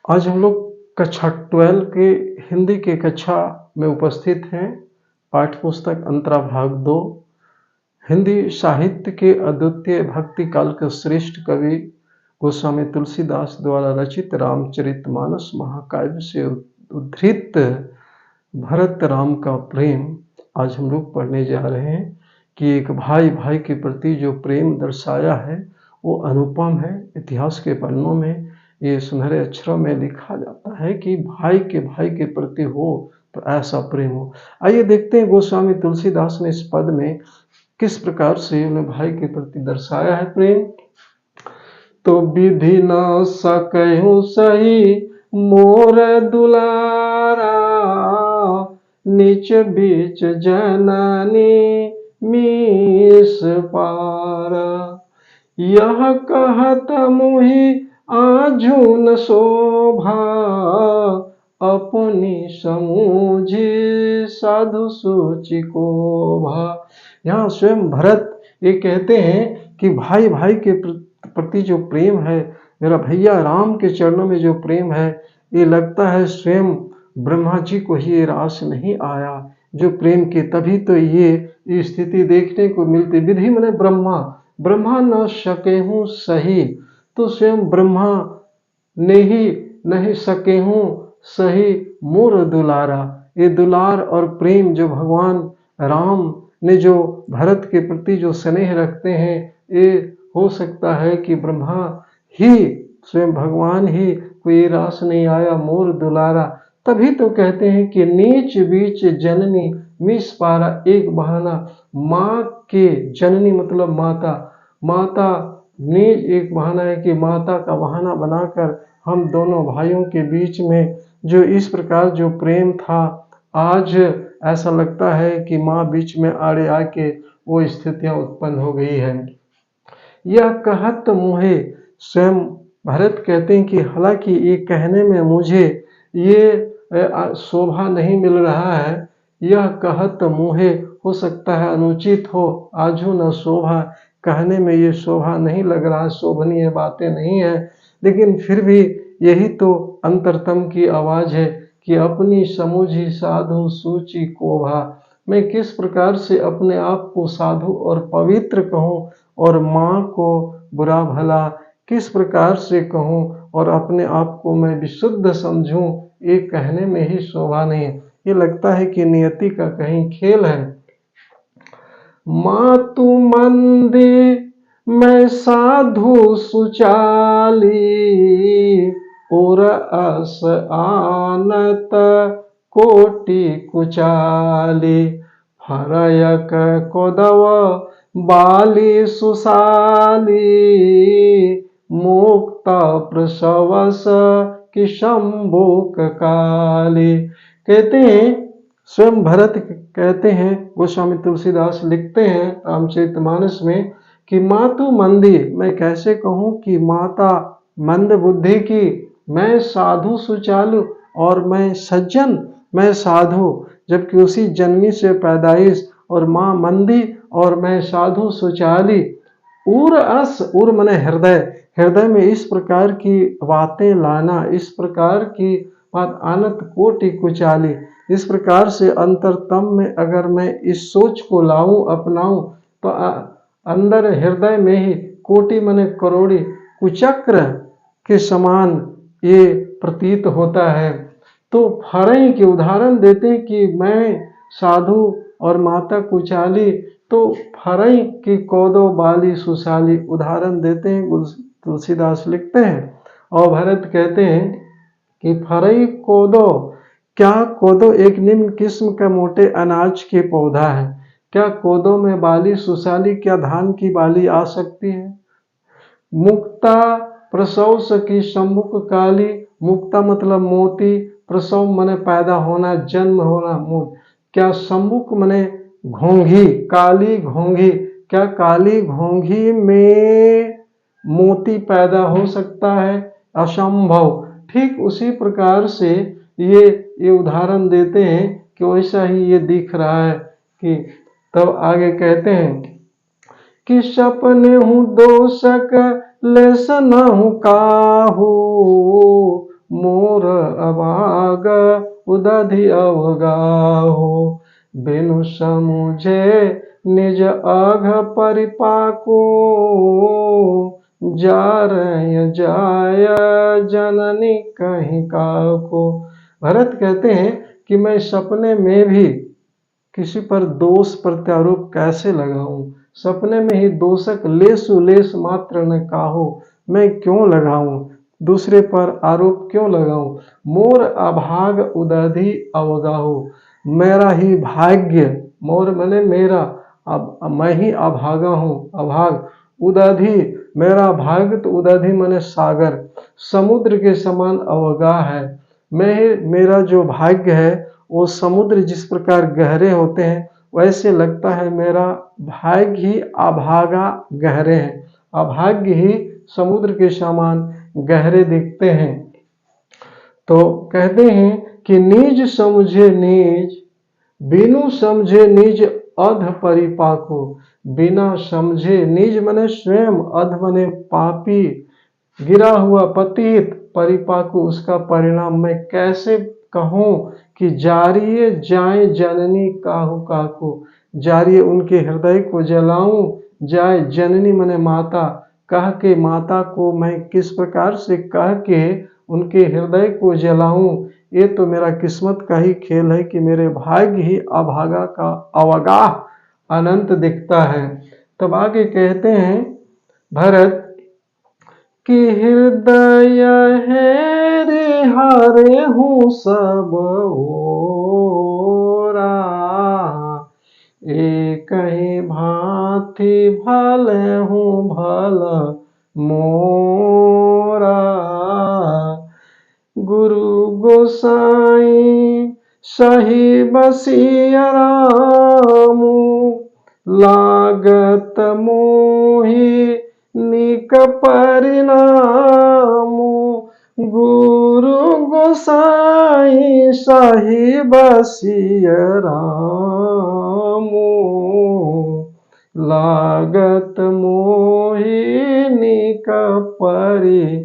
आज हम लोग कक्षा 12 के हिंदी के कक्षा में उपस्थित हैं। पाठ्य पुस्तक अंतरा भाग 2 हिंदी साहित्य के अद्वितीय भक्ति काल के श्रेष्ठ कवि गोस्वामी तुलसीदास द्वारा रचित रामचरितमानस महाकाव्य से उद्धृत भरत राम का प्रेम आज हम लोग पढ़ने जा रहे हैं कि एक भाई भाई के प्रति जो प्रेम दर्शाया है वो अनुपम है। इतिहास के पन्नों में ये सुनहरे अक्षरों में लिखा जाता है कि भाई के प्रति हो तो ऐसा प्रेम हो। आइए देखते हैं गोस्वामी तुलसीदास ने इस पद में किस प्रकार से उन्हें भाई के प्रति दर्शाया है प्रेम। तो विधि न सकहु सही मोर दुलारा, नीच बीच जननी मीस पारा। यह कहत मुहि आजू न शोभा, अपनी समूझी साधु सूचि को भा। यहाँ स्वयं भरत ये कहते हैं कि भाई भाई के प्रति जो प्रेम है, मेरा भैया राम के चरणों में जो प्रेम है, ये लगता है स्वयं ब्रह्मा जी को ही ये रास नहीं आया जो प्रेम के, तभी तो ये स्थिति देखने को मिलती। विधि मने ब्रह्मा, ब्रह्मा न सके हूँ सही, तो स्वयं ब्रह्मा ने ही नहीं सके हूँ सही मोर दुलारा। ये दुलार और प्रेम जो भगवान राम ने जो भरत के प्रति जो स्नेह रखते हैं, ये हो सकता है कि ब्रह्मा ही स्वयं भगवान ही कोई रास नहीं आया मोर दुलारा। तभी तो कहते हैं कि नीच बीच जननी मिस पारा। एक बहाना माँ के, जननी मतलब माता, माता नीच एक बहाना है कि माता का बहाना बनाकर हम दोनों भाइयों के बीच में जो इस प्रकार जो प्रेम था, आज ऐसा लगता है कि माँ बीच में आड़े आके वो स्थितियां उत्पन्न हो गई है। यह कहत मुहे, स्वयं भरत कहते हैं कि हालांकि ये कहने में मुझे ये शोभा नहीं मिल रहा है। यह कहत मुहे हो सकता है अनुचित हो, आजू न शोभा, कहने में ये शोभा नहीं लग रहा, शोभनीय बातें नहीं है, लेकिन फिर भी यही तो अंतरतम की आवाज है कि अपनी समूझी साधु सूचि को भा। मैं किस प्रकार से अपने आप को साधु और पवित्र कहूँ और माँ को बुरा भला किस प्रकार से कहूँ और अपने आप को मैं विशुद्ध समझूं, ये कहने में ही शोभा नहीं है। ये लगता है कि नियति का कहीं खेल है। मातु मंदी मैं साधु सुचाली, और अस आनत कोटि कुचाली। हरयक कोदव बाली सुशाली, मुक्त प्रसवस कि शंभुक काली। कहते हैं स्वयं भरत कहते हैं, गोस्वामी तुलसीदास लिखते हैं रामचरितमानस में कि मातु मंदी, मैं कैसे कहूँ कि माता मंद बुद्धि की, मैं साधु सुचालु और मैं सज्जन, मैं साधु, जबकि उसी जननी से पैदाइश और माँ मंदी और मैं साधु सुचाली। उर अस, उर मने हृदय, हृदय में इस प्रकार की बातें लाना, इस प्रकार की बात, आनत कोटि कुचाली, इस प्रकार से अंतरतम में अगर मैं इस सोच को लाऊं अपनाऊं तो अंदर हृदय में ही कोटि मने करोड़ी कुचक्र के समान ये प्रतीत होता है। तो फरई के उदाहरण देते हैं कि मैं साधु और माता कुचाली, तो फरई की कोदो बाली सुशाली उदाहरण देते हैं, तुलसीदास लिखते हैं। और भरत कहते हैं कि फरई कोदो, क्या कोदो एक निम्न किस्म का मोटे अनाज के पौधा है, क्या कोदो में बाली सुशाली, क्या धान की बाली आ सकती है। मुक्ता प्रसव सकी शंभुक काली, मुक्ता मतलब मोती, प्रसव मने पैदा होना, जन्म होना, मोती, क्या शंभुक मने घोंघी, काली घोंघी, क्या काली घोंघी में मोती पैदा हो सकता है, असंभव। ठीक उसी प्रकार से ये उदाहरण देते हैं कि वैसा ही ये दिख रहा है कि तब आगे कहते हैं कि सपने हूँ दोषक लेस न हूँ काहू, मोर अभाग उदधि अवगाहो। बिनु समुझे निज अघ परिपाको, जारय जाय जननी कहीं काको। भरत कहते हैं कि मैं सपने में भी किसी पर दोष प्रत्यारोप कैसे लगाऊं, सपने में ही दोषक लेसु लेस मात्र न काहो, मैं क्यों लगाऊं, दूसरे पर आरोप क्यों लगाऊं। मोर अभाग उदधि अवगाहो, मेरा ही भाग्य, मोर मने मेरा, अब मैं ही अभागा हूँ, अभाग, उदधि मेरा भाग्य, तो उदधि मने सागर, समुद्र के समान अवगाह है। मेरा जो भाग्य है वो समुद्र जिस प्रकार गहरे होते हैं, वैसे लगता है मेरा भाग्य ही अभागा गहरे हैं, अभाग्य ही समुद्र के समान गहरे दिखते हैं। तो कहते हैं कि निज समझे निज, बिनु समझे निज अध परिपाको। बिना समझे, निज मने स्वयं, अध मने पापी, गिरा हुआ पतित, परिपाको उसका परिणाम मैं कैसे कहूँ कि जारिए जाए जननी काहू काको, जारिए उनके हृदय को जलाऊं, जाए जननी मने माता, कह के माता को मैं किस प्रकार से कह के उनके हृदय को जलाऊं। ये तो मेरा किस्मत का ही खेल है कि मेरे भाग्य ही अभागा का अवगाह अनंत दिखता है। तब आगे कहते हैं भरत कि हृदय है रे हारे हूँ सब ओरा, एक ही भांति भले हूँ भल मोरा। गुरु गोसाई सही बसिया रामू, लागत मोहि निक परिणामु। गुरु गोसाई सही बसिया रामू, लागत मोहि निक परिणामु।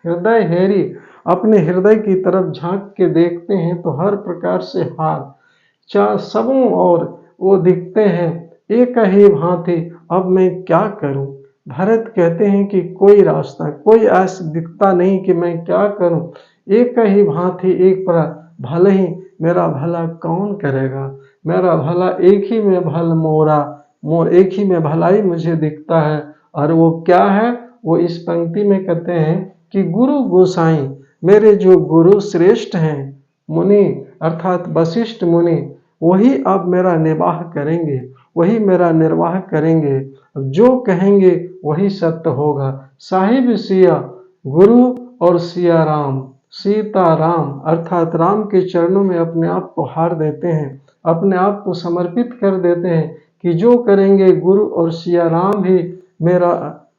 हृदय हेरी, अपने हृदय की तरफ झांक के देखते हैं तो हर प्रकार से हार सबों और वो दिखते हैं एक ही भांति। अब मैं क्या करूं। भरत कहते हैं कि कोई रास्ता, कोई ऐसा दिखता नहीं कि मैं क्या करूं। एक ही भांति एक पर भले ही मेरा भला कौन करेगा, मेरा भला एक ही में भल मोरा, मोर एक ही में भलाई मुझे दिखता है। और वो क्या है, वो इस पंक्ति में कहते हैं कि गुरु गोसाई, मेरे जो गुरु श्रेष्ठ हैं मुनि अर्थात वशिष्ठ मुनि, वही अब मेरा निर्वाह करेंगे, वही मेरा निर्वाह करेंगे, जो कहेंगे वही सत्य होगा। साहिब सिया, गुरु और सिया राम, सीता राम अर्थात राम के चरणों में अपने आप को हार देते हैं, अपने आप को समर्पित कर देते हैं कि जो करेंगे गुरु और सिया राम भी मेरा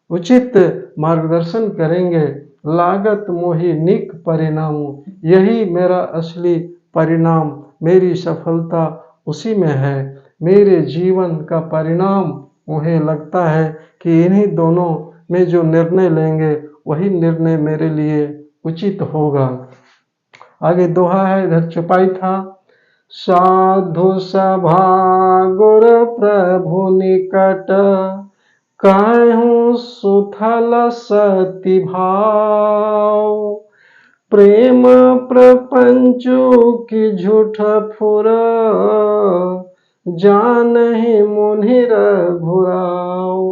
उचित मार्गदर्शन करेंगे। लागत मोहि निक परिणाम, यही मेरा असली परिणाम, मेरी सफलता उसी में है। मेरे जीवन का परिणाम मुझे लगता है कि इन्हीं दोनों में जो निर्णय लेंगे वही निर्णय मेरे लिए उचित होगा। आगे दोहा है, इधर चौपाई था। साधु सभा गुर प्रभु निकट, काहू सुथल सति भाव। प्रेम प्रपंचु की झूठ फुर, जानहि मुनि रघुराव।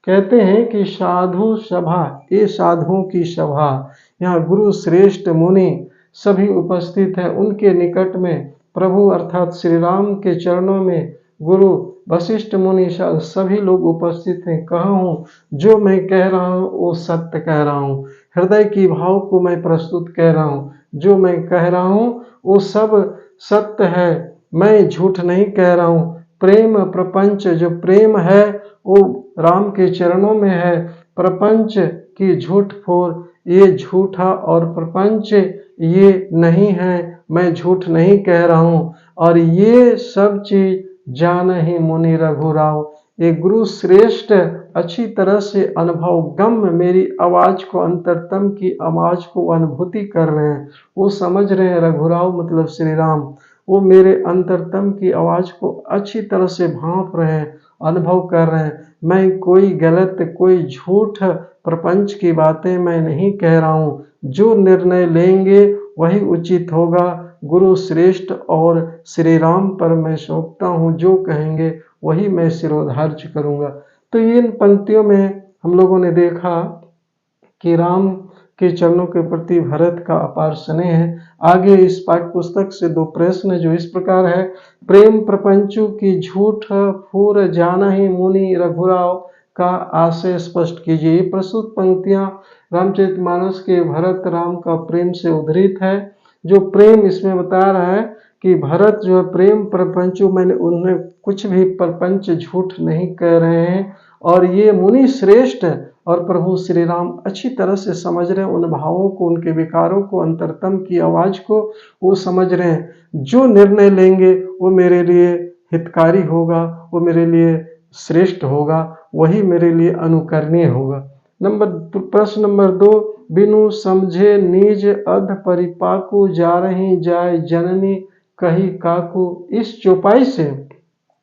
कहते हैं कि साधु सभा, ये साधुओं की सभा, यहाँ गुरु श्रेष्ठ मुनि सभी उपस्थित हैं। उनके निकट में प्रभु अर्थात श्री राम के चरणों में गुरु वशिष्ठ मुनि सभी लोग उपस्थित हैं। कहूँ जो मैं कह रहा हूँ वो सत्य कह रहा हूँ, हृदय की भाव को मैं प्रस्तुत कह रहा हूँ, जो मैं कह रहा हूँ वो सब सत्य है, मैं झूठ नहीं कह रहा हूँ। प्रेम प्रपंच, जो प्रेम है वो राम के चरणों में है। प्रपंच की झूठ फोर, ये झूठा और प्रपंच ये नहीं है, मैं झूठ नहीं कह रहा हूँ। और ये सब चीज जानहि मुनि रघुराव, ये गुरु श्रेष्ठ अच्छी तरह से अनुभव गम्य मेरी आवाज को, अंतरतम की आवाज को अनुभूति कर रहे हैं। वो समझ रहे हैं, रघुराव मतलब श्री राम, वो मेरे अंतरतम की आवाज को अच्छी तरह से भांप रहे हैं, अनुभव कर रहे हैं। मैं कोई गलत, कोई झूठ प्रपंच की बातें मैं नहीं कह रहा हूँ। जो निर्णय लेंगे वही उचित होगा। गुरु श्रेष्ठ और श्री राम पर मैं सौंपता हूँ, जो कहेंगे वही मैं शिरोधार्य करूँगा। तो इन पंक्तियों में हम लोगों ने देखा कि राम के चरणों के प्रति भरत का अपार स्नेह है। आगे इस पाठ्य पुस्तक से 2 प्रश्न जो इस प्रकार है। प्रेम प्रपंचु की झूठ फूर जाना ही मुनि रघुराव का आशय स्पष्ट कीजिए। ये प्रस्तुत पंक्तियां रामचरितमानस के भरत राम का प्रेम से उद्धृत है। जो प्रेम इसमें बता रहा है कि भरत जो है प्रेम प्रपंचु, मैंने उन्हें कुछ भी प्रपंच झूठ नहीं कह रहे हैं, और ये मुनि श्रेष्ठ और प्रभु श्री राम अच्छी तरह से समझ रहे हैं उन भावों को, उनके विकारों को, अंतरतम की आवाज को वो समझ रहे हैं। जो निर्णय लेंगे वो मेरे लिए हितकारी होगा, वो मेरे लिए श्रेष्ठ होगा, वही मेरे लिए अनुकरणीय होगा। प्रश्न नंबर 2, बिनु समझे निज अध परिपाकु जा रही जाय जननी कही काकू। इस चौपाई से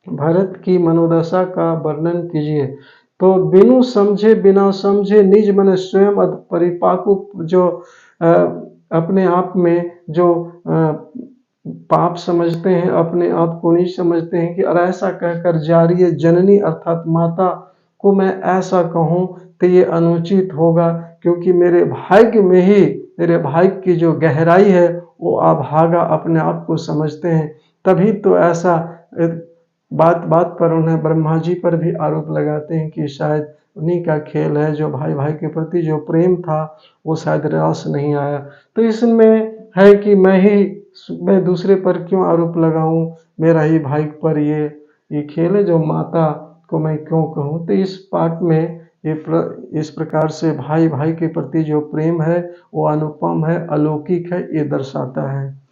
भरत की मनोदशा का वर्णन कीजिए। तो बिनु समझे, बिना समझे, निज मन स्वयं अध परिपाकु, जो अपने आप में जो पाप समझते हैं, अपने आप को नहीं समझते हैं कि और ऐसा कहकर जा रही है जननी अर्थात माता को मैं ऐसा कहूँ तो ये अनुचित होगा, क्योंकि मेरे भाग्य में ही, मेरे भाग्य की जो गहराई है वो अभागा अपने आप को समझते हैं। तभी तो ऐसा बात बात पर उन्हें ब्रह्मा जी पर भी आरोप लगाते हैं कि शायद उन्हीं का खेल है, जो भाई भाई के प्रति जो प्रेम था वो शायद रास नहीं आया। तो इसमें है कि मैं दूसरे पर क्यों आरोप लगाऊं, मेरा ही भाई पर ये खेल है, जो माता को मैं क्यों कहूं। तो इस पाठ में इस प्रकार से भाई भाई के प्रति जो प्रेम है वो अनुपम है, अलौकिक है, ये दर्शाता है।